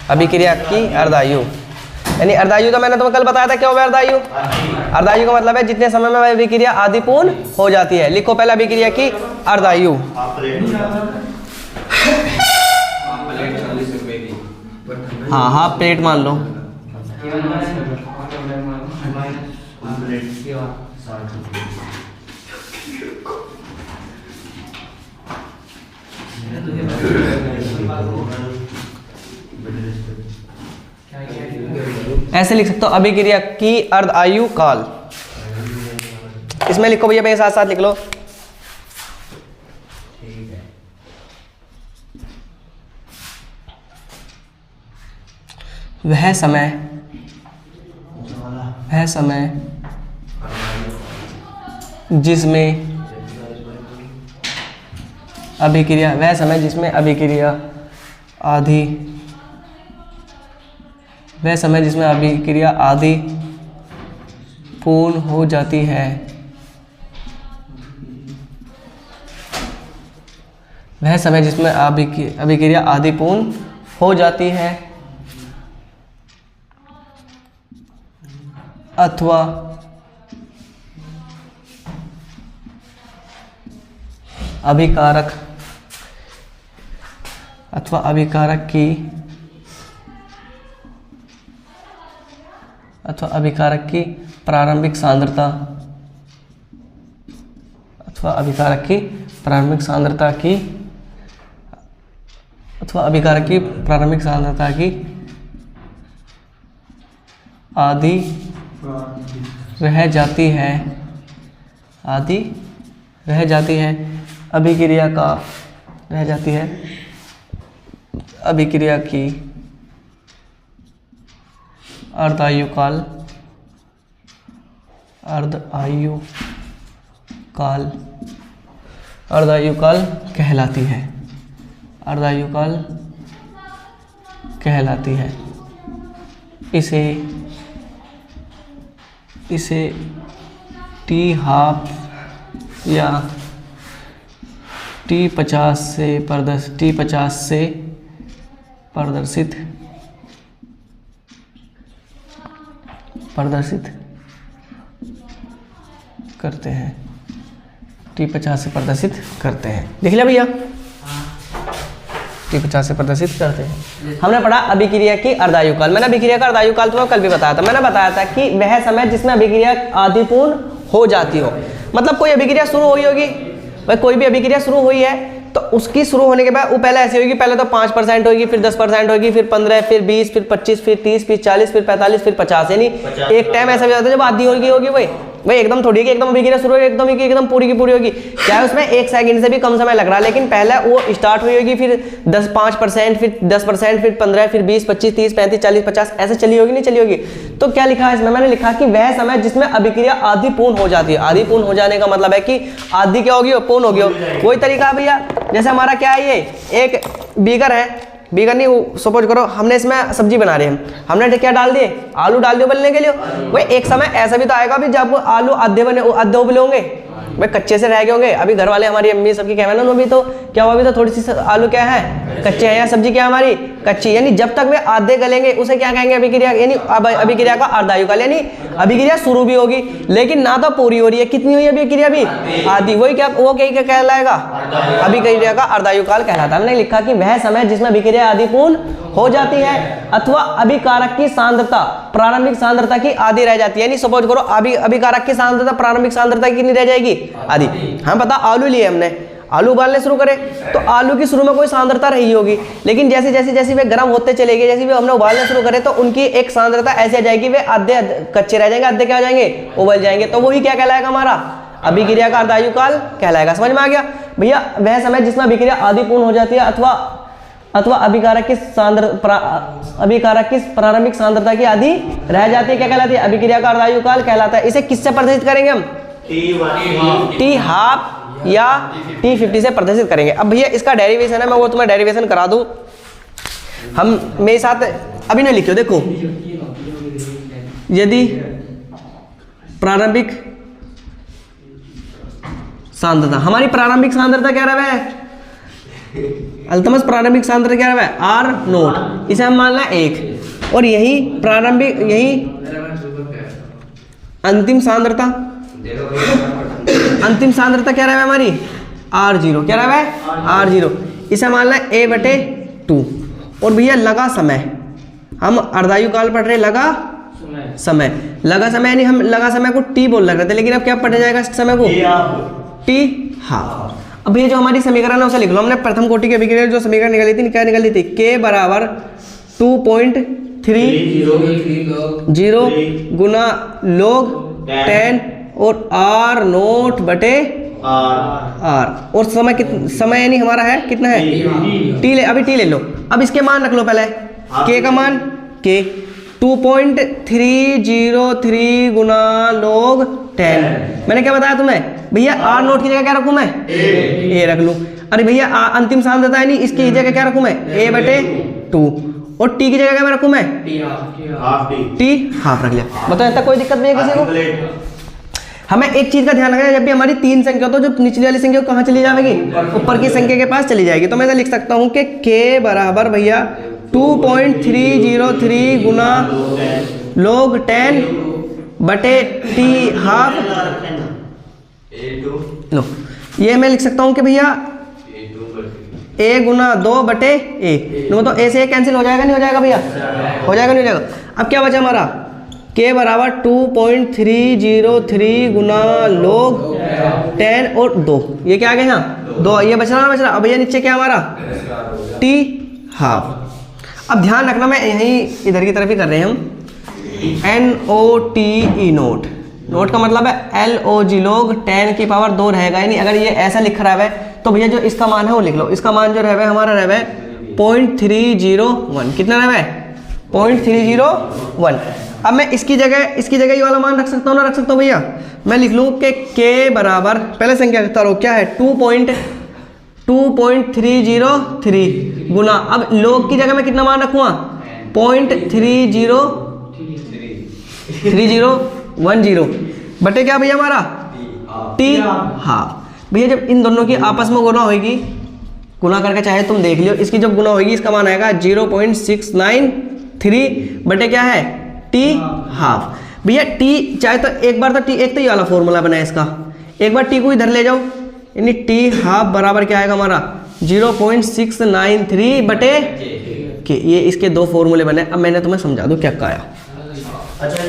अभिक्रिया की अर्धायु, यानी अर्धायु तो मैंने तुम्हें कल बताया था क्या होगा अर्धायु। अर्धायु का मतलब है जितने समय में अभिक्रिया आदि पूर्ण हो जाती है। लिखो पहले अभिक्रिया की अर्धायु। हाँ हाँ प्लेट मान लो। ऐसे लिख सकते हो अभिक्रिया की अर्ध आयु काल। इसमें लिखो भैया मेरे साथ साथ लिख लो। वह समय जिसमें अभिक्रिया, वह समय जिसमें अभिक्रिया आदि, वह समय जिसमें अभिक्रिया आदि पूर्ण हो जाती है, वह समय जिसमें अभिक्रिया आदि पूर्ण हो जाती है अथवा अभिकारक की प्रारंभिक सांद्रता, अथवा अभिकारक की प्रारंभिक सांद्रता की आदि रह जाती है, अभिक्रिया का रह जाती है, अभिक्रिया की अर्धायु काल कहलाती है। इसे टी हाफ या T50 से प्रदर्शित करते हैं, T50 से प्रदर्शित करते हैं। लिख लिया भैया, T50 से प्रदर्शित करते हैं। हमने पढ़ा अभिक्रिया की अर्धायु काल। मैंने अभिक्रिया का अर्धायु काल तुम्हें कल भी बताया था। मैंने बताया था कि वह समय जिसमें अभिक्रिया आदि पूर्ण हो जाती हो, मतलब कोई अभिक्रिया शुरू हुई होगी, भाई कोई भी अभिक्रिया शुरू हुई है तो उसकी शुरू होने के बाद वो पहले ऐसी होगी, पहले तो 5% होगी, फिर 10% होगी, फिर 15, फिर 20, फिर 25, फिर 30, फिर 40, फिर 45, फिर 50, यानी एक टाइम ऐसा भी आता है जब आधी होगी भाई एकदम थोड़ी कि एकदम अभिक्रिया शुरू होगी एकदम पूरी की पूरी होगी, क्या उसमें 1 सेकंड से भी कम समय लग रहा है, लेकिन पहले वो स्टार्ट हुई होगी, फिर 5%, फिर 10%, फिर 15, फिर 20, 25, 30, 35, 40, 50 ऐसे चली होगी नहीं चली होगी। तो क्या लिखा है इसमें, मैंने लिखा कि वह समय जिसमें अभिक्रिया आदि पूर्ण हो जाती है। आदि पूर्ण हो जाने का मतलब है कि आदि क्या होगी, पूर्ण होगी। वही तरीका भैया, जैसे हमारा क्या है, ये एक बीकर है, बीकर नहीं सपोज करो हमने इसमें सब्जी बना रहे हैं, हमने क्या डाल दिए, आलू डाल दिए उबलने के लिए। वही एक समय ऐसा भी तो आएगा भी जब आलू आधे उबले होंगे, भाई कच्चे से रह गए होंगे। अभी घर वाले हमारी अम्मी सबकी कहना ना, अभी तो क्या हुआ, अभी तो थोड़ी सी आलू क्या है कच्चे हैं, या सब्जी क्या हमारी कच्ची, यानी जब तक वे आधे गलेंगे उसे क्या कहेंगे अभिक्रिया, यानी अभिक्रिया का अर्धायु काल, यानी अभिक्रिया शुरू भी होगी लेकिन ना तो पूरी हो रही है, कितनी हुई अभिक्रिया भी आधी, वही क्या वो क्या कहलाएगा, अभिक्रिया का अर्धायु काल कहलाता है। मैंने लिखा कि वह समय जिसमें अभिक्रिया आदि पूर्ण हो जाती है अथवा अभिकारक की सांद्रता प्रारंभिक सांद्रता की आधी रह जाती है, यानी सपोज करो अभिकारक की सांद्रता प्रारंभिक सांद्रता कितनी रह जाएगी, आधी। हम पता आलू लिए हमने, आलू उबालने शुरू करे तो आलू की शुरू में कोई सांद्रता रही होगी, लेकिन जैसे वे गर्म होते चले गए, जैसे भी हमने उबालने शुरू करे तो उनकी एक सांद्रता ऐसे आ जाएगी, वे आधे कच्चे रह जाएंगे, आधे क्या हो जाएंगे, उबल जाएंगे। तो वही क्या कहलाएगा, हमारा अभिक्रिया का अर्धायु काल कहलाएगा। समझ में आ गया भैया, वह समय जिसमें अभिक्रिया आदि पूर्ण हो जाती है अथवा अभिकारक की प्रारंभिक सांद्रता की आधी रह जाती है, क्या कहलाती है, अभिक्रिया का अर्धायु काल कहलाता है। इसे किससे प्रदर्शित करेंगे हम, टी हाफ या T50 से प्रदर्शित करेंगे। अब भैया इसका डेरिवेशन है, मैं वो तुम्हें डेरिवेशन करा दूं, हम मेरे साथ अभी नहीं लिखियो। देखो यदि प्रारंभिक सांद्रता, हमारी प्रारंभिक सांद्रता क्या रहा है, अल्तमस प्रारंभिक सांद्रता क्या है आर नोट, इसे हम मान लें 1, और यही प्रारंभिक यही अंतिम सांद्रता क्या रहा है हमारी R0, क्या रहा है R0, इसे मान लें A/2। और भैया लगा समय, हम अर्धायु काल पढ़ रहे लगा समय, लगा समय यानी हम लगा समय को T बोल रहे थे, लेकिन अब क्या पढ़ा जाएगा इस समय को T हाफ। अब ये जो हमारी समीकरण है उसे लिख लो। हमने प्रथम कोटि के अभिक्रिया जो समीकरण निकाली थी क्या निकाली थी, K बराबर 2.30 गुना log 10 और R नोट बटे R, और समय यानी हमारा है कितना है T अभी T ले लो। अब इसके मान रख लो पहले, K का मान K 2.303 गुना log 10। मैंने क्या बताया तुम्हें भैया, R नोट की जगह क्या रखूं मैं A रख लूं। अरे भैया अंतिम सांद्रता है नहीं, इसकी जगह क्या रखूं मैं A/2, और T की जगह क्या मैं रखूं मैं T हाफ रख लिया। बताओ तक कोई दिक्कत नहीं है किसी को। हमें एक चीज का ध्यान रखना है, जब भी हमारी 3 संख्या तो जो निचली वाली संख्या कहाँ चली जाएगी, ऊपर की संख्या के पास चली जाएगी। तो मैं ऐसा लिख सकता हूँ कि K बराबर भैया 2.303 गुना log 10 बटे T हाफ। लो ये मैं लिख सकता हूँ कि भैया A गुना 2 बटे A। तो A से A कैंसिल हो जाएगा नहीं हो जाएगा भैया, हो जाएगा नहीं हो जाएगा। अब क्या बचा हमारा, K बराबर 2.303 गुना log 10 और 2, ये क्या आ गया यहाँ 2, ये बच रहा। अब भैया नीचे क्या हमारा T हाफ। अब ध्यान रखना, मैं यहीं इधर की तरफ ही कर रहे हैं हम, NOTE नोट, नोट का मतलब है LOG log 10 की पावर 2 रहेगा। यानी अगर ये ऐसा लिख रहा है तो भैया जो इसका मान है वो लिख लो। इसका मान जो रहे हमारा रहे 0.301, कितना रहे 0.301। अब मैं इसकी जगह ये वाला मान रख सकता हूँ ना, रख सकता हूँ भैया। मैं लिख लूँ कि K बराबर पहले संख्या लिखता क्या है 2.303 गुना, अब log की जगह मैं कितना मान रखूँगा 0.3010 बटे क्या भैया हमारा T हाफ। भैया जब इन दोनों की आपस में गुना होगी, गुना करके चाहे तुम देख लियो, इसकी जब गुना होगी इसका मान आएगा 0.693 बटे क्या है T हाफ। भैया T चाहे तो एक बार तो T, एक तो ये वाला फॉर्मूला बना है इसका, एक बार T को इधर ले जाओ, यानी T हाफ बराबर क्या आएगा हमारा 0.693 बटे K। ये इसके दो फॉर्मूले बने। अब मैंने तुम्हें समझा दूं क्या कहा। अच्छा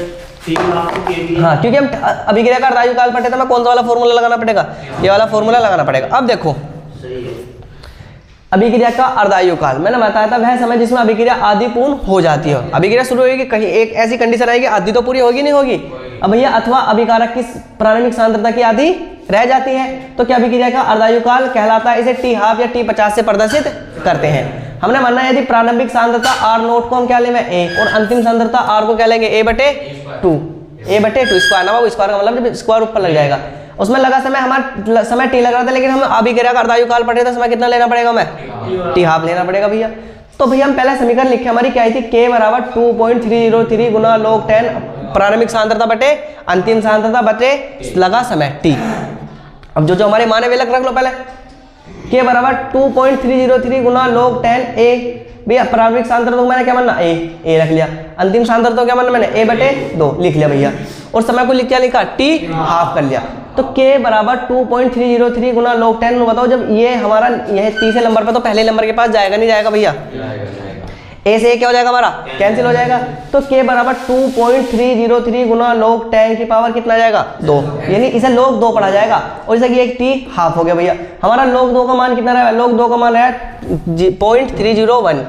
हाँ, क्योंकि हम अभिक्रिया का अर्धायु काल पढ़े तो मैं कौन सा वाला फॉर्मूला लगाना पड़ेगा, ये वाला फॉर्मूला लगाना पड़ेगा। अब देखो अभिक्रिया का अर्धायु काल मैंने बताया था वह समय जिसमें अभिक्रिया आदि पूर्ण हो जाती है। अभिक्रिया शुरू होगी, कहीं एक ऐसी कंडीशन आएगी आदि तो पूरी होगी नहीं होगी। अब भैया अथवा अभिकारक की प्रारंभिक सांद्रता की आदि रह जाती है तो क्या अभिक्रिया का अर्धायु काल कहलाता है। इसे T हाफ या T50 से प्रदर्शित करते हैं। हमने माना यदि प्रारंभिक सांद्रता R नोट को हम क्या लेंगे A, और अंतिम सांद्रता R को क्या लेंगे A/2 स्क्वायर ना, वो स्क्वायर का मतलब जब स्क्वायर ऊपर लग जाएगा। उसमें लगा समय हमारा समय T लग रहा था, लेकिन हम अभिक्रिया का अर्धायु काल पढ़े थे, समय कितना लेना पड़ेगा हमें T हाफ लेना पड़ेगा भैया। तो भैया हम पहला समीकरण लिखे, हमारी क्या आई थी K बराबर 2.303 गुना log 10 प्रारंभिक सांद्रता बटे अंतिम सांद्रता बटे लगा समय T। अब जो हमारे मान है वे रख लो पहले। K बराबर 2.303 गुना log 10 A। भैया प्रारंभिक सांद्रता तो मैंने क्या मानना A रख लिया, अंतिम सांद्रता तो क्या मानना मैंने A/2 लिख लिया भैया, और समय को क्या लिखा T हाफ कर लिया। तो K बराबर 2.303 गुना log 10। बताओ जब ये हमारा यह तीसरे नंबर पर तो पहले नंबर के पास जाएगा नहीं जाएगा भैया, A से क्या हो जाएगा हमारा कैंसिल हो जाएगा। तो K बराबर 2.303 गुना log 10 की पावर कितना जाएगा 2, यानी इसे log 2 पढ़ा जाएगा, और इसे ये T हाफ हो गया भैया। हमारा log 2 का मान कितना रहा है, log 2 का मान है 0.3010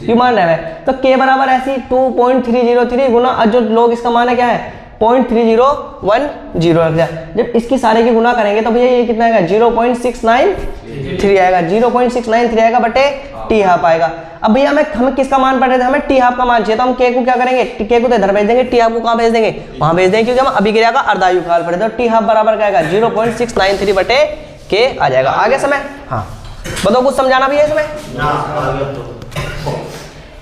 ये मान रहा है। तो K बराबर ऐसी 2.303 गुना जो log इसका मान है क्या है 0.3010 रख दिया। जब इसकी सारे की गुना करेंगे तो भैया ये कितना आएगा 0.693 आएगा, 0.693 आएगा बटे T हाफ आएगा। अब भैया हमें किसका मान पढ़ रहे थे, हमें T हाफ का मान चाहिए, तो हम K को क्या करेंगे, K को तो इधर भेज देंगे, T हाफ को कहाँ भेज देंगे वहां भेज देंगे, क्योंकि हम अभिक्रिया का अर्धायु काल पढ़े थे। तो T हाफ बराबर क्या आएगा 0.693 बटे K आ जाएगा। आगे समय हाँ बताओ कुछ समझाना भी है इसमें।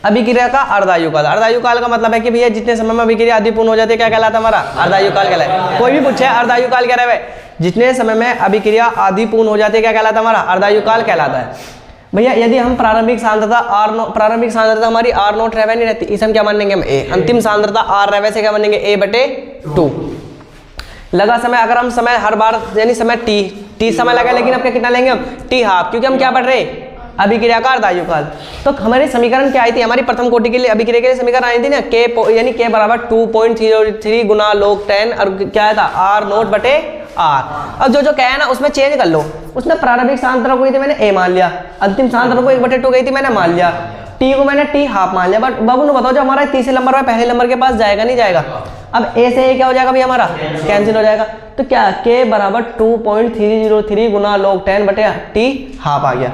अभिक्रिया का अर्धायु काल, अर्धायु काल का मतलब है कि भैया जितने समय में अभिक्रिया आदि पूर्ण हो जाती है क्या कहलाता है हमारा अर्धायु काल कहलाता है। कोई भी पूछे अर्धायु काल क्या रहे जितने समय में अभिक्रिया आधी पूर्ण हो जाती है क्या कहलाता है हमारा, अर्धायुकाल कहलाता है। भैया यदि हम प्रारंभिक सांद्रता प्रारंभिक सांद्रता हमारी R0 रह नहीं रहती, इसे हम क्या मानेंगे, हम A। अंतिम सांद्रता R रह से क्या मानेंगे, A/2। लगा समय, अगर हम समय हर बार यानी समय t समय लगा, लेकिन अब क्या कितना लेंगे हम, t हाफ, क्योंकि हम क्या पढ़ रहे हैं, अभिक्रिया का अर्धायुकाल। तो हमारी समीकरण क्या आई थी, हमारी प्रथम कोटि के लिए अभिक्रिया के लिए समीकरण आई थी ना, k यानी k बराबर 2.03 गुना log 10 और क्या था R0/R। अब जो क्या है ना उसमें चेंज कर लो, उसने प्रारंभिक सांद्रता को थी मैंने a मान लिया, अंतिम सांद्रता को 1/2 गई थी मैंने मान लिया, t को मैंने t हाफ मान लिया। बट बाबू ने बताओ जो हमारा तीसरे नंबर में पहले नंबर के पास जाएगा नहीं जाएगा, अब a से a क्या हो जाएगा भाई हमारा कैंसिल हो जाएगा, तो क्या k बराबर 2.303 गुना log 10/t हाफ आ गया।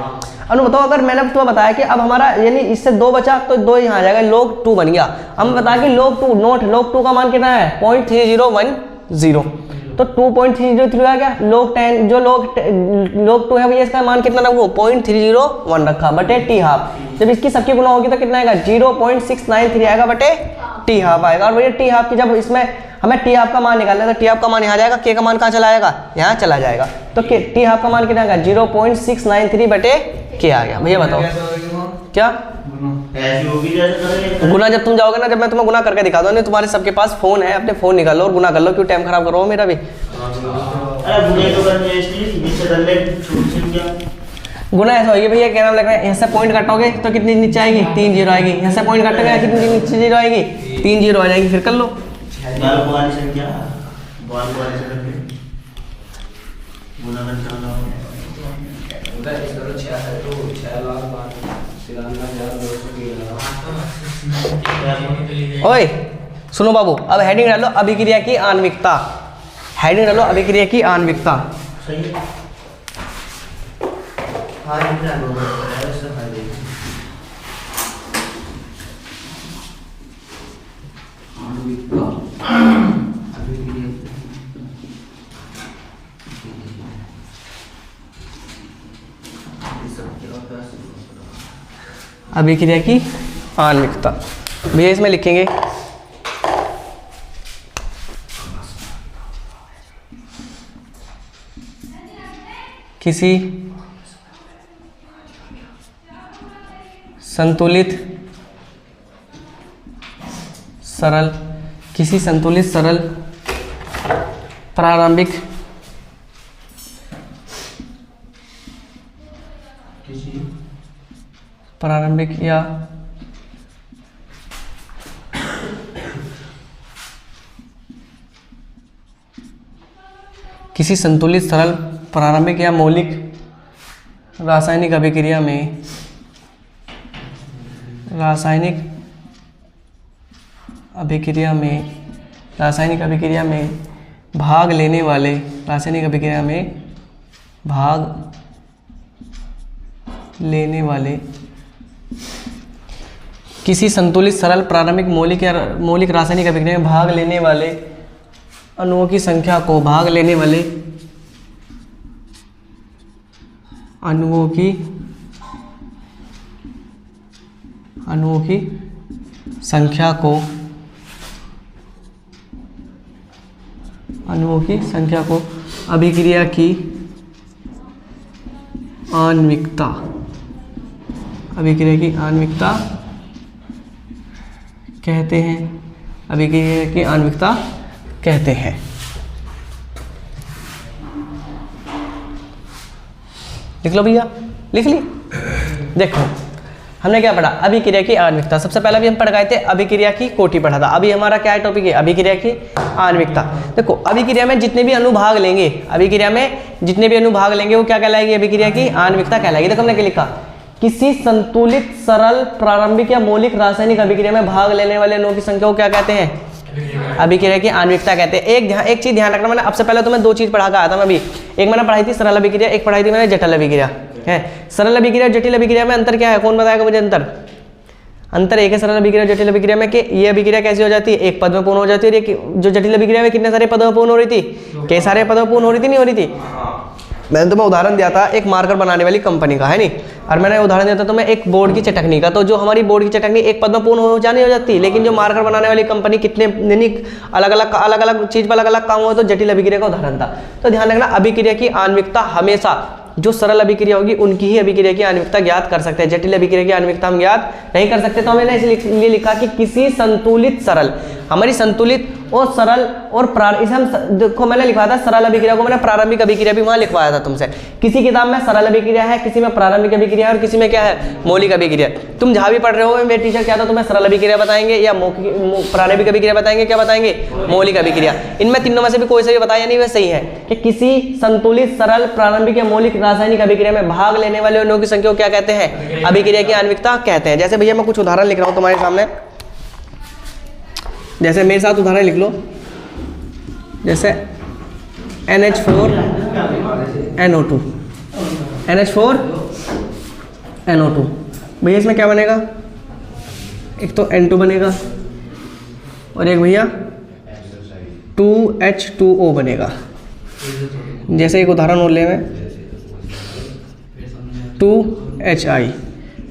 अनु बताओ अगर मैंने तुम्हें बताया कि अब हमारा यानी इससे 2 बचा तो 2 यहाँ आ जाएगा, log 2 बन गया। हम बताया कि log 2 log 2 का मान कितना है 0.3010, तो 2.303 आ गया। log 10 जो log 2 है भैया इसका मान कितना रखो 0.301 रखा बटे t हाफ। जब इसकी सबकी गुना होगी तो कितना आएगा 0.693 आएगा बटे t हाफ आएगा। और भैया t हाफ की जब इसमें हमें t हाफ का मान निकालना है तो t हाफ का मान यहाँ जाएगा, k का मान कहाँ चला जाएगा, यहाँ चला जाएगा। तो t हाफ का मान कितना आएगा 0.693 बटे k आ गया। भैया बताओ क्या गुना, जब तुम जाओगे ना, जब मैं तुम्हें गुना करके दिखा दूँ, नहीं तुम्हारे सबके पास फोन है, अपने फोन निकाल लो और गुना कर लो, क्यों टाइम खराब करो मेरा भी। गुना ऐसा होगी भैया, क्या नाम लग रहा है, यहाँ से पॉइंट काटोगे तो कितनी नीचे आएगी 3 जीरो आएगी, यहाँ से पॉइंट काटोगे कितनी नीचे जीरो आएगी 3 जीरो आ जाएगी, फिर कर लो। ओए सुनो बाबू, अब हेडिंग डालो अभिक्रिया की आणविकता, हेडिंग डालो अभिक्रिया की आणविकता। अभिक्रिया की आणविकता भैया इसमें लिखेंगे किसी संतुलित सरल प्रारंभिक या किसी संतुलित सरल प्रारंभिक या मौलिक रासायनिक अभिक्रिया में भाग लेने वाले किसी संतुलित सरल प्रारंभिक मौलिक रासायनिक अभिक्रिया में भाग लेने वाले अणुओं की संख्या को अणुओं की संख्या को अभिक्रिया की आणविकता कहते हैं, अभिक्रिया की आणविकता कहते हैं। लिख लो भैया, लिख ली। देखो हमने क्या पढ़ा, अभिक्रिया की आणविकता। सबसे पहले भी हम पढ़ गए थे अभिक्रिया की कोटि पढ़ा था। अभी हमारा क्या है टॉपिक है, अभिक्रिया की आणविकता। देखो अभिक्रिया में जितने भी अनुभाग लेंगे, वो क्या कहलाएगी, अभिक्रिया की आणविकता कहलाएगी। देखो हमने क्या लिखा, किसी संतुलित सरल प्रारंभिक या मौलिक रासायनिक अभिक्रिया में भाग लेने वाले अणुओं की संख्या को क्या कहते हैं, अभिक्रिया की आणविकता कहते हैं। एक चीज ध्यान रखना, मैंने अब से पहले तुम्हें 2 चीज पढ़ा के आया था मैं अभी। एक मैंने पढ़ाई थी सरल अभिक्रिया, एक पढ़ाई थी मैंने जटिल अभिक्रिया है। सरल अभिक्रिया जटिल अभिक्रिया में अंतर क्या है, कौन बताएगा मुझे अंतर एक है सरल अभिक्रिया जटिल अभिक्रिया में कि ये अभिक्रिया कैसी हो जाती है, एक पद में पूर्ण हो जाती है। और ये जो जटिल अभिक्रिया में कितने सारे पदों में पूर्ण हो रही थी, कई सारे पदों में पूर्ण हो रही थी, नहीं हो रही थी। मैंने तुम्हें उदाहरण दिया था एक मार्कर बनाने वाली कंपनी का, है नहीं, और मैंने उदाहरण दिया था तुम्हें एक बोर्ड की चटकनी का। तो जो हमारी बोर्ड की चटकनी एक पद में पूर्ण हो जाती, लेकिन जो मार्कर बनाने वाली कंपनी कितने अलग अलग चीज पर अलग अलग काम हुआ, तो जटिल अभिक्रिया का उदाहरण था। तो ध्यान रखना, अभिक्रिया की आणविकता हमेशा जो सरल अभिक्रिया होगी उनकी ही अभिक्रिया की आणविकता ज्ञात कर सकते हैं, जटिल अभिक्रिया की आणविकता हम ज्ञात नहीं कर सकते। तो हमने इसलिए लिखा कि किसी संतुलित सरल, हमारी संतुलित और सरल और इसे हम देखो मैंने लिखा था सरल अभिक्रिया को, मैंने प्रारंभिक अभिक्रिया भी वहां लिखवाया था तुमसे। किसी किताब में सरल अभिक्रिया है, किसी में प्रारंभिक अभिक्रिया है, और किसी में क्या है, मौलिक अभिक्रिया। तुम जहां भी पढ़ रहे हो मेरे टीचर क्या था, तुम्हें सरल अभिक्रिया बताएंगे या प्रारंभिक अभिक्रिया बताएंगे, क्या बताएंगे, मौलिक अभिक्रिया। इनमें तीनों में से भी कोई से भी बताया नहीं, वह सही है कि किसी संतुलित सरल प्रारंभिक या मौलिक रासायनिक अभिक्रिया में भाग लेने वाले अणुओं की संख्या को क्या कहते हैं, अभिक्रिया की आणविकता कहते हैं। जैसे भैया मैं कुछ उदाहरण लिख रहा हूं तुम्हारे सामने, जैसे मेरे साथ उदाहरण लिख लो, जैसे NH4NO2, NH4NO2, भैया इसमें क्या बनेगा, एक तो N2 बनेगा और एक भैया 2H2O बनेगा। जैसे एक उदाहरण और ले में 2HI,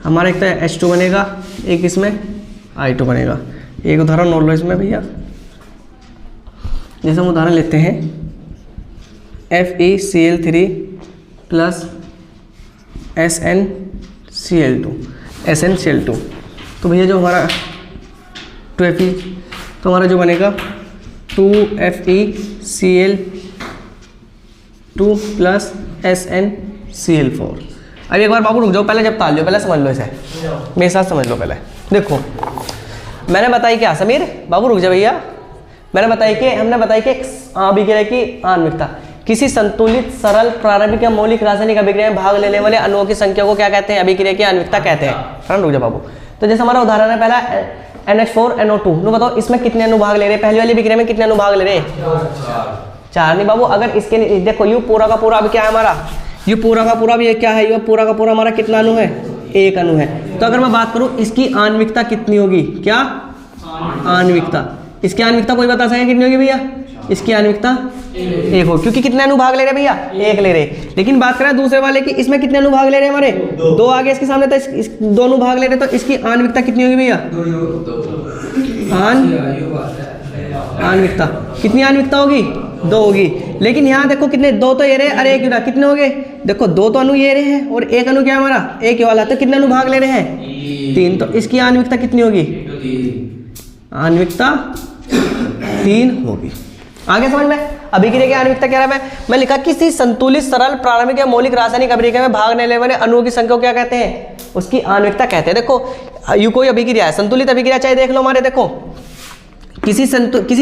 हमारा एक तो H2 बनेगा, एक इसमें I2 बनेगा। एक उदाहरण और लो इसमें भैया, जैसे हम उदाहरण लेते हैं FeCl3 प्लस SnCl2, तो भैया जो हमारा 2Fe, तो हमारा जो बनेगा 2FeCl2 प्लस SnCl4। अब एक बार बाबू रुक जाओ, पहले जब ताल लो, पहले समझ लो इसे, मेरे साथ समझ लो। पहले देखो मैंने बताई क्या समीर, बाबू रुक जा भैया, मैंने बताई कि हमने बताई कि अभिक्रिया की आणविकता किसी संतुलित सरल प्रारंभिक या मौलिक रासायनिक अभिक्रिया में भाग लेने वाले अणुओं की संख्या को क्या कहते हैं, अभिक्रिया की आणविकता कहते हैं। रुक जा बाबू, तो जैसे हमारा उदाहरण है पहला NH4NO2, नो बताओ इसमें कितने अणु भाग ले रहे हैं, पहली वाली अभिक्रिया में कितने अणु भाग ले रहे हैं, 4 नहीं बाबू। अगर इसके देखो यू पूरा का पूरा अब क्या है हमारा, यू पूरा का पूरा भी क्या है, यू पूरा का पूरा हमारा कितना अणु है, 1 अणु है। तो अगर मैं बात करूं इसकी आणविकता कितनी होगी, क्या आणविकता, इसकी आणविकता कोई बता सकेगा कितनी होगी भैया, इसकी आणविकता 1 हो, क्योंकि कितने अणु भाग ले रहे भैया, 1 ले रहे। लेकिन बात करें दूसरे वाले की, इसमें कितने अणु भाग ले रहे हैं हमारे, 2 आगे इसके सामने, तो इस 2 अणु भाग ले रहे, तो इसकी आणविकता कितनी होगी भैया, आणविकता कितनी आणविकता होगी, 2 होगी। लेकिन यहाँ देखो कितने, 2 तो ये रहे, अरे 1 कितने हो गए, देखो 2 तो अणु ये रहे हैं और 1 अणु क्या हमारा, 1 ही वाला, तो कितने अणु भाग ले रहे हैं, 3। तो इसकी आणविकता कितनी होगी, आणविकता 3 होगी। आगे समझ में, अभिक्रिया की आणविकता क्या रहा है, मैं लिखा किसी संतुलित सरल प्रारंभिक या मौलिक रासायनिक अभिक्रिया में भाग लेने वाले अणुओं की संख्या को क्या कहते हैं, उसकी आणविकता कहते हैं। देखो यू कोई अभिक्रिया है, संतुलित अभिक्रिया चाहे देख लो हमारे, देखो किसी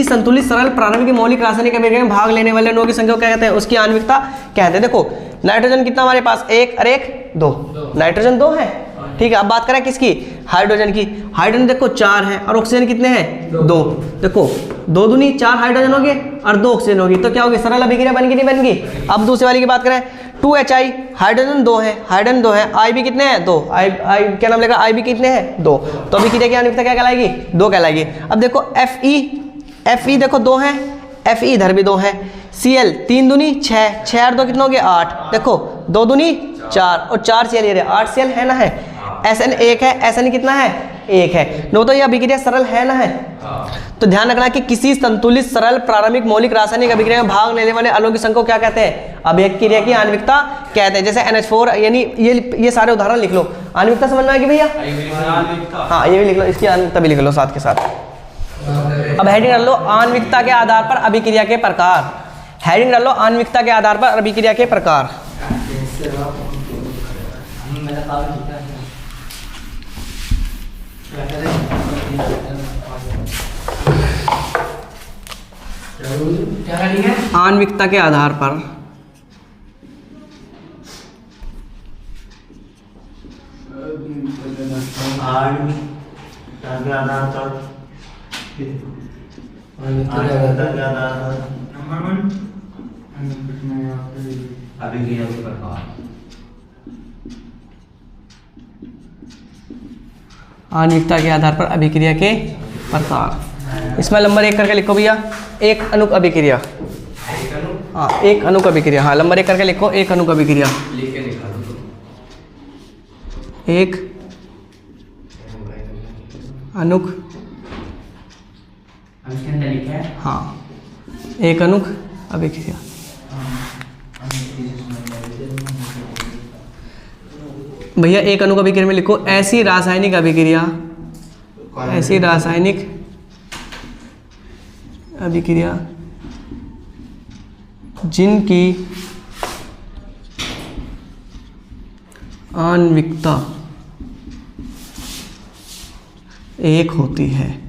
संतुलित सरल प्रारंभिक मौलिक रासायनिक अभिक्रिया में भाग लेने वाले अणुओं की संख्या को क्या कहते हैं, उसकी आणविकता कहते हैं। देखो नाइट्रोजन कितना हमारे पास, 1 और 1 2, नाइट्रोजन 2 है, ठीक है। अब बात करें किसकी, हाइड्रोजन की, हाइड्रोजन देखो 4 है और ऑक्सीजन कितने हैं, 2। देखो 2 दूनी 4 हाइड्रोजन हो गए और 2 ऑक्सीजन होगी, तो क्या होगी, सरल अभिक्रिया बन गई नहीं बन गई। अब दूसरे वाली की बात करें 2HI, हाइड्रोजन 2 है, हाइड्रोजन 2 है, I भी कितने हैं, 2, I क्या नाम लेगा, I भी कितने हैं, 2, तो अभिक्रिया की आणविकता क्या कहलाएगी, 2 कहलाएगी। अब देखो Fe देखो 2 है, Fe इधर भी 2 है, Cl 3 दूनी 6, 6 और 2 कितने हो गए 8, देखो 2 दूनी 4 और 4 Cl ये रहे, 8 Cl है ना, है। Sn 1 है, Sn कितना है, 1 है, नो तो ये अभिक्रिया सरल है ना, है। तो ध्यान रखना कि किसी संतुलित सरल प्रारंभिक मौलिक रासायनिक अभिक्रिया में भाग लेने वाले अणुओं की संख्या को क्या कहते हैं, अभिक्रिया की आणविकता कहते हैं। जैसे NH4, यानी ये सारे उदाहरण लिख लो, आणविकता समझ में आएगी भैया, हाँ ये भी लिख लो, इसकी आणविकता भी लिख लो साथ के साथ। अब हेडिंग डाल लो आणविकता के आधार पर अभिक्रिया के प्रकार, हेडिंग डाल लो आणविकता के आधार पर अभिक्रिया के प्रकार। आणविकता के आधार पर अभिक्रिया के प्रकार, आणविकता के आधार पर अभिक्रिया के प्रकार। इसमें नंबर 1 करके लिखो भैया, एक अणुक अभिक्रिया, हाँ, एक अणु का अभिक्रिया, हाँ नंबर 1 करके लिखो, एक अणु का अभिक्रिया, लिख के निकालो तो। एक अणुक, अब इसके अंदर लिखा है हाँ एक अणुक अभिक्रिया। भैया एक अणु का अभिक्रिया में लिखो ऐसी रासायनिक अभिक्रिया, ऐसी रासायनिक अभिक्रिया जिनकी आणविकता एक होती है,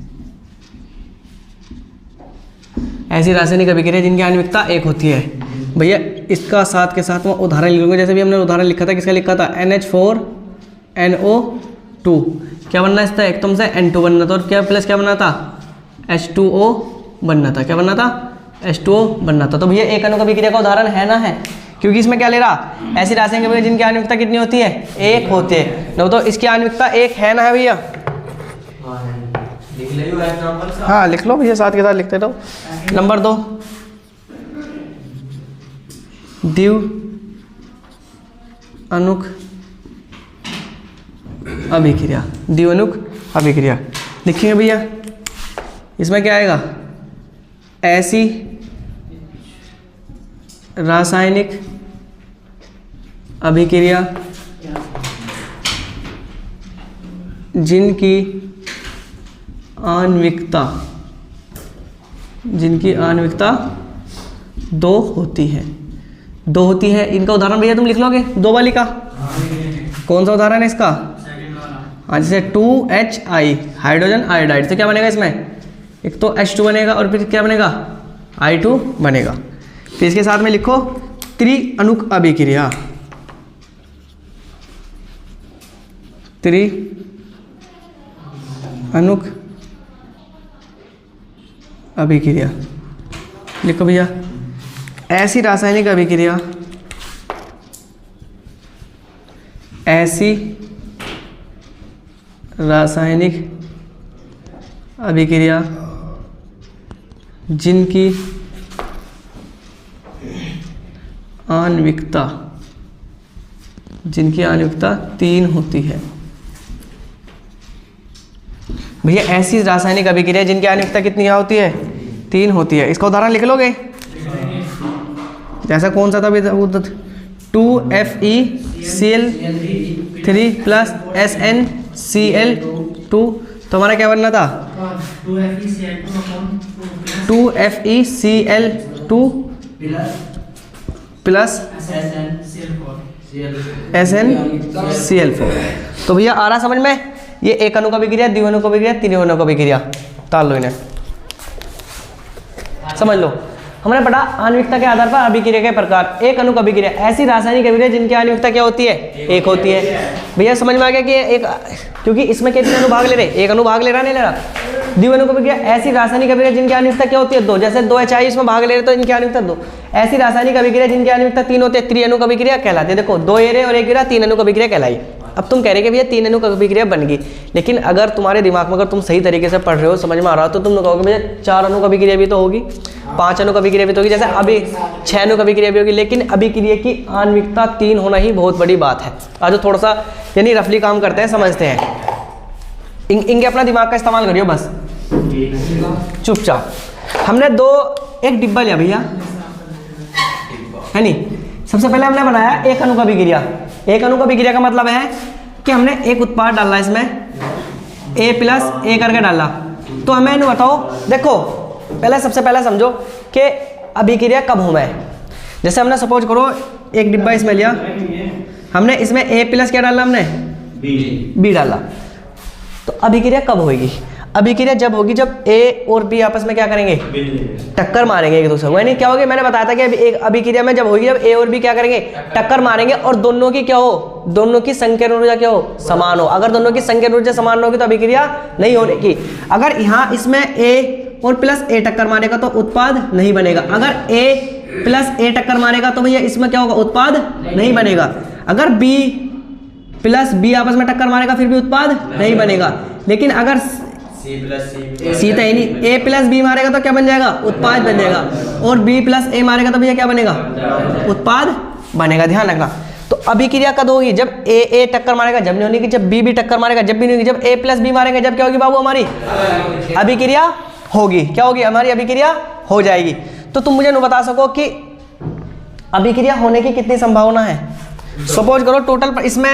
ऐसी रासायनिक अभिक्रिया जिनकी आणविकता एक होती है। भैया इसका साथ के साथ मैं उदाहरण लिख लूँगा, जैसे भी हमने उदाहरण लिखा था, किसका लिखा था, NH4NO2, क्या बनना इसका, एक तुम से N2 बनना था, और क्या प्लस क्या बनना था, H2O बनना था, क्या बनना था, H2O बनना था। तो भैया एक अणु का अभिक्रिया का उदाहरण है ना, है, क्योंकि इसमें क्या ले रहा, ऐसी रासायनिक अभिक्रिया जिनकी आणविकता कितनी होती है, एक होती है। नो तो इसकी आणविकता एक है ना, है भैया, हाँ लिख लो भैया, साथ के साथ लिखते रहो। नंबर 2, द्विव अणुक अभिक्रिया, द्विव अणुक अभिक्रिया लिखेंगे भैया, इसमें क्या आएगा, ऐसी रासायनिक अभिक्रिया जिनकी आणविकता, जिनकी आणविकता 2 होती है, 2 होती है। इनका उदाहरण भैया तुम लिख लोगे, 2 वाली का कौन सा उदाहरण है इसका, हाँ जैसे 2HI हाइड्रोजन आयोडाइड, तो क्या बनेगा इसमें, एक तो H2 बनेगा और फिर क्या बनेगा, I2 बनेगा। फिर इसके साथ में लिखो त्रिअणुक अभिक्रिया, त्रिअणुक अभिक्रिया लिखो भैया, ऐसी रासायनिक अभिक्रिया, ऐसी रासायनिक अभिक्रिया जिनकी आणविकता, जिनकी आणविकता 3 होती है। भैया ऐसी रासायनिक अभिक्रिया जिनकी आणविकता कितनी होती है, 3 होती है। इसका उदाहरण लिख लोगे, जैसा कौन सा था, 2FeCl3 प्लस SnCl2, तो हमारा क्या बनना था, 2FeCl2 प्लस SnCl4। तो भैया आ रहा समझ में, ये एक अणु का अभिक्रिया, द्विव अणु का अभिक्रिया, तीन अणु का अभिक्रिया, ताल लो इन्हें, समझ लो। हमने पढ़ा आणविकता के आधार पर अभिक्रिया के प्रकार। एक अणु का अभिक्रिया, ऐसी रासायनिक अभिक्रिया जिनकी आणविकता क्या होती है, एक होती है। भैया समझ में आ गया कि एक, क्योंकि इसमें कितने अणु भाग ले रहे, एक अणु भाग ले रहा, नहीं ले रहा। द्विव अणु का अभिक्रिया, ऐसी रासायनिक अभिक्रिया जिनकी आणविकता क्या होती है, 2, जैसे 2HI इसमें भाग ले रहे तो इनकी आणविकता 2। ऐसी रासायनिक अभिक्रिया जिनकी आणविकता 3 होती है, त्रिअणु का अभिक्रिया कहलाती है। देखो 2 एरे और 1 गिरा, 3 अणु का अभिक्रिया कहलाई। अब तुम कह रहे कि भैया 3 अणु का अभिक्रिया बन गई, लेकिन अगर तुम्हारे दिमाग में, अगर तुम सही तरीके से पढ़ रहे हो, समझ में आ रहा हो, तो तुम कहोगे भैया 4 अणु का अभिक्रिया भी तो होगी, 5 अणु का अभिक्रिया भी तो होगी, जैसे अभी 6 अणु का अभिक्रिया भी होगी, लेकिन अभिक्रिया की आणविकता 3 होना ही बहुत बड़ी बात है। आज थोड़ा सा यानी रफली काम करते हैं, समझते हैं, इनके अपना दिमाग का इस्तेमाल करियो बस चुपचाप। हमने एक डिब्बा लिया भैया, है नहीं। सबसे पहले हमने बनाया एक अणु का अभिक्रिया। एक अणु का अभिक्रिया का मतलब है कि हमने एक उत्पाद डाला, इसमें A प्लस A करके डाला। तो हमें इन्हें बताओ, देखो पहले सबसे पहले समझो कि अभिक्रिया कब हुआ है। जैसे हमने सपोज करो एक डिब्बा इसमें लिया, हमने इसमें A प्लस क्या डाला, हमने B डाला। तो अभिक्रिया कब होगी, अभिक्रिया जब होगी जब A और B आपस में क्या करेंगे, टक्कर मारेंगे एक दूसरे को। यानी क्या होगी, मैंने बताया था कि एक अभिक्रिया में जब होगी जब A और B क्या करेंगे, टक्कर मारेंगे, और दोनों की क्या हो, दोनों की संकीर्ण ऊर्जा क्या हो, समान हो। अगर दोनों की संकीर्ण ऊर्जा समान होगी तो अभिक्रिया नहीं होने की। अगर यहाँ इसमें A और प्लस A टक्कर मारेगा तो उत्पाद नहीं बनेगा। अगर A प्लस A टक्कर मारेगा तो भैया इसमें क्या होगा, उत्पाद नहीं बनेगा। अगर B प्लस B आपस में टक्कर मारेगा फिर भी उत्पाद नहीं बनेगा। लेकिन अगर सी तो है नहीं, ए प्लस बी मारेगा तो क्या बन जाएगा, उत्पाद बन जाएगा, और बी प्लस ए मारेगा तो भैया क्या बनेगा, उत्पाद बनेगा। ध्यान रखना। तो अभिक्रिया कब होगी, जब ए टक्कर मारेगा जब नहीं होगी, जब बी टक्कर मारेगा जब भी नहीं होगी, जब ए प्लस बी मारेंगे जब क्या होगी बाबू, हमारी अभिक्रिया होगी। क्या होगी, हमारी अभिक्रिया हो जाएगी। तो तुम मुझे बता सको कि अभिक्रिया होने की कितनी संभावना है। सपोज करो टोटल इसमें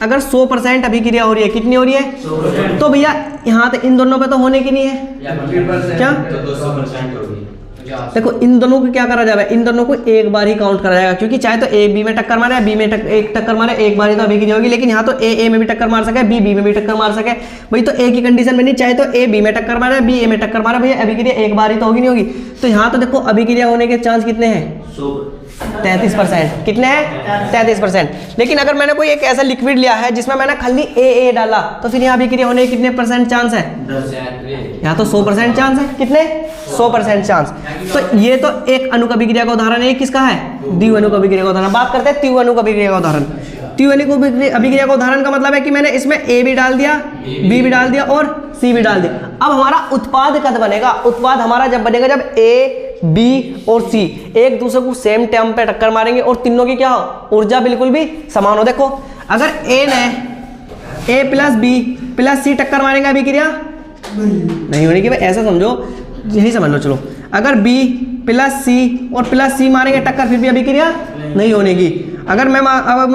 अगर 100% अभिक्रिया हो रही है, कितनी हो रही है, तो भैया यहाँ तो इन दोनों पे तो होने की नहीं है, क्या तो 200% होगी। देखो इन दोनों को क्या करा जाएगा, इन दोनों को एक बार ही काउंट करा जाएगा, क्योंकि चाहे तो ए बी में टक्कर मारे, बी में एक टक्कर मारे, एक बार ही तो अभिक्रिया होगी। लेकिन यहाँ तो ए में भी टक्कर मार सके, बी में भी टक्कर मार सके, भाई तो ए की कंडीशन बनी, चाहे तो ए बी में टक्कर मारे, बी ए में टक्कर मारे, भैया अभिक्रिया एक बार ही तो होगी नहीं होगी। तो यहाँ तो देखो अभिक्रिया होने के चांस कितने हैं, 33%। कितने हैं, 33%। लेकिन अगर मैंने कोई एक ऐसा लिक्विड लिया है जिसमें मैंने खाली ए डाला, तो फिर यहाँ अभिक्रिया होने के कितने परसेंट चांस है, यहाँ तो 100% चांस है। कितने, 100% चांस। तो ये तो एक अणु अभिक्रिया का उदाहरण है, किसका है, द्विअणु अणु अभिक्रिया का उदाहरण। बात करते हैं त्रिअणु अणु अभिक्रिया का उदाहरण। त्रिअणु अणु अभिक्रिया का उदाहरण का मतलब है कि मैंने इसमें ए भी डाल दिया, बी भी डाल दिया और सी भी डाल दिया। अब हमारा उत्पाद कब बनेगा, उत्पाद हमारा जब बनेगा जब ए बी और सी एक दूसरे को सेम टाइम पे टक्कर मारेंगे और तीनों की क्या हो, ऊर्जा बिल्कुल भी समान हो। देखो अगर ए ने ए प्लस बी प्लस सी टक्कर मारेंगे, अभिक्रिया नहीं होने की। भाई ऐसा समझो, यही समझ लो। चलो अगर बी प्लस सी और प्लस सी मारेंगे टक्कर, फिर भी अभिक्रिया नहीं होने की। अगर मैं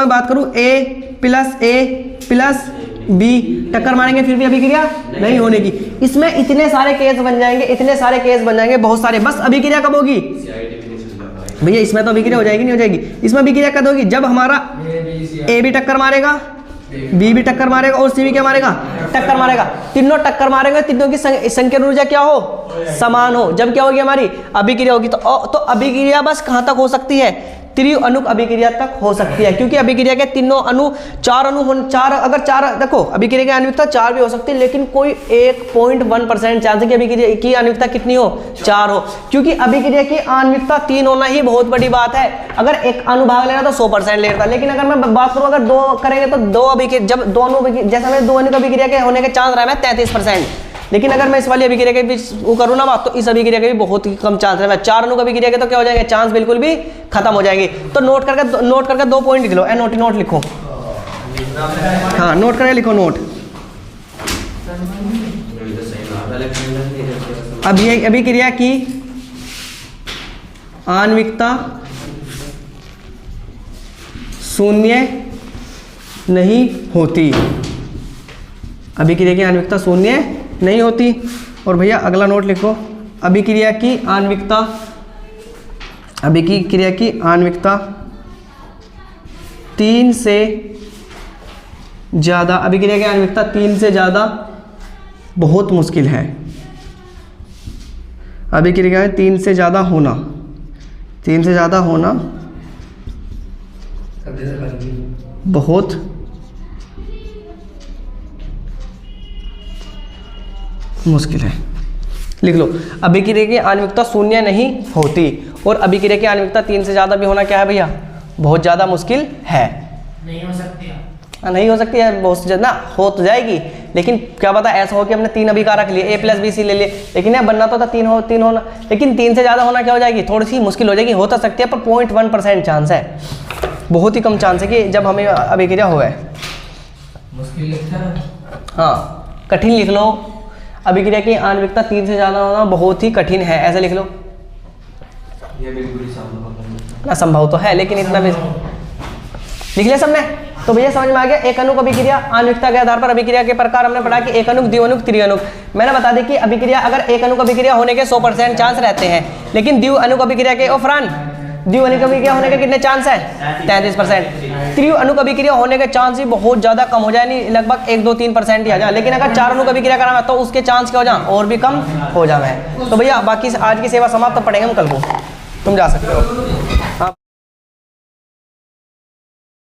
बात करूं ए प्लस बी टक्कर मारेंगे, फिर भी अभिक्रिया नहीं होने की। इसमें इतने सारे केस बन जाएंगे, इतने सारे केस बन जाएंगे, बहुत सारे। बस अभिक्रिया कब होगी भैया, इसमें तो अभिक्रिया हो जाएगी, नहीं हो जाएगी। इसमें अभिक्रिया कब होगी, जब हमारा ए भी टक्कर मारेगा, बी भी टक्कर मारेगा और सी भी क्या मारेगा, टक्कर मारेगा। तीनों टक्कर मारेंगे, तीनों की संकीर्ण ऊर्जा क्या हो, समान हो। जब क्या होगी, हमारी अभिक्रिया होगी। तो अभिक्रिया बस कहाँ तक हो सकती है, त्रिअणु अभिक्रिया तक हो सकती है, क्योंकि अभिक्रिया के तीनों अणु चार अगर चार देखो अभिक्रिया की आणविकता 4 भी हो सकती है, लेकिन कोई 1.1% चांस है कि अभिक्रिया की आणविकता कितनी हो, 4 हो। क्योंकि अभिक्रिया की आणविकता 3 होना ही बहुत बड़ी बात है। अगर एक अणु भाग लेना तो 100% लेता, लेकिन अगर मैं बात करूँ अगर 2 करेंगे तो 2 अभिक्रिया, जब दोनों जैसे हमें 2 अणु अभिक्रिया के होने के चांस रहा है 33%। लेकिन अगर मैं इस वाली अभिक्रिया के बीच वो करूँ ना बात, तो इस अभिक्रिया के भी बहुत ही कम चांस है। 4 अणु अभिक्रिया के तो क्या हो जाएंगे, चांस बिल्कुल भी खत्म हो जाएंगे। तो नोट करके 2 पॉइंट लिख लो, नोट लिखो, हाँ नोट करके लिखो, नोट। अभिक्रिया की आणविकता 0 नहीं होती, अभिक्रिया की आणविकता 0 नहीं होती। और भैया अगला नोट लिखो, अभिक्रिया की आणविकता 3 से ज़्यादा, अभिक्रिया की आणविकता 3 से ज़्यादा बहुत मुश्किल है। अभिक्रिया में 3 से ज़्यादा होना बहुत मुश्किल है। लिख लो, अभिक्रिया की आणविकता 0 नहीं होती और अभिक्रिया की आणविकता 3 से ज़्यादा भी होना क्या है भैया, बहुत ज़्यादा मुश्किल है। नहीं हो सकती है, बहुत ज़्यादा हो तो जाएगी, लेकिन क्या पता ऐसा हो कि हमने 3 अभिकार रख लिए, ए प्लस बी सी ले लिए, लेकिन यह बनना तो था 3 होना, लेकिन 3 से ज़्यादा होना क्या हो जाएगी, थोड़ी सी मुश्किल हो जाएगी। हो तो सकती है पर 0.1% चांस है, बहुत ही कम चांस है कि जब हमें अभिक्रिया हो। मुश्किल लिखता है, हाँ कठिन लिख लो। अभिक्रिया की आणविकता 3 से ज़्यादा होना बहुत ही कठिन है, ऐसे लिख लो। ये बिल्कुल ना संभव तो है, लेकिन इतना भी लिख लिया सबने। तो भैया समझ में आ गया, एक अणु अभिक्रिया आणविकता के आधार पर अभिक्रिया के प्रकार हमने पढ़ा कि एक अणु, द्विअणु, त्रिअणु। मैंने बता दी कि अभिक्रिया अगर एक अणु अभिक्रिया होने के 100% चांस रहते हैं, लेकिन द्विअणु अभिक्रिया के द्विअणु अभिक्रिया होने के कितने चांस है, 33%। त्रिअणु अभिक्रिया होने के चांस भी बहुत ज़्यादा कम हो जाए, नहीं लगभग 1, 2, 3% ही आ जाए। लेकिन अगर 4 अणु अभिक्रिया कराना तो उसके चांस क्या हो जाए, और भी कम हो जाए। तो भैया बाकी आज की सेवा समाप्त, पढ़ेंगे हम कल को, तुम जा सकते हो।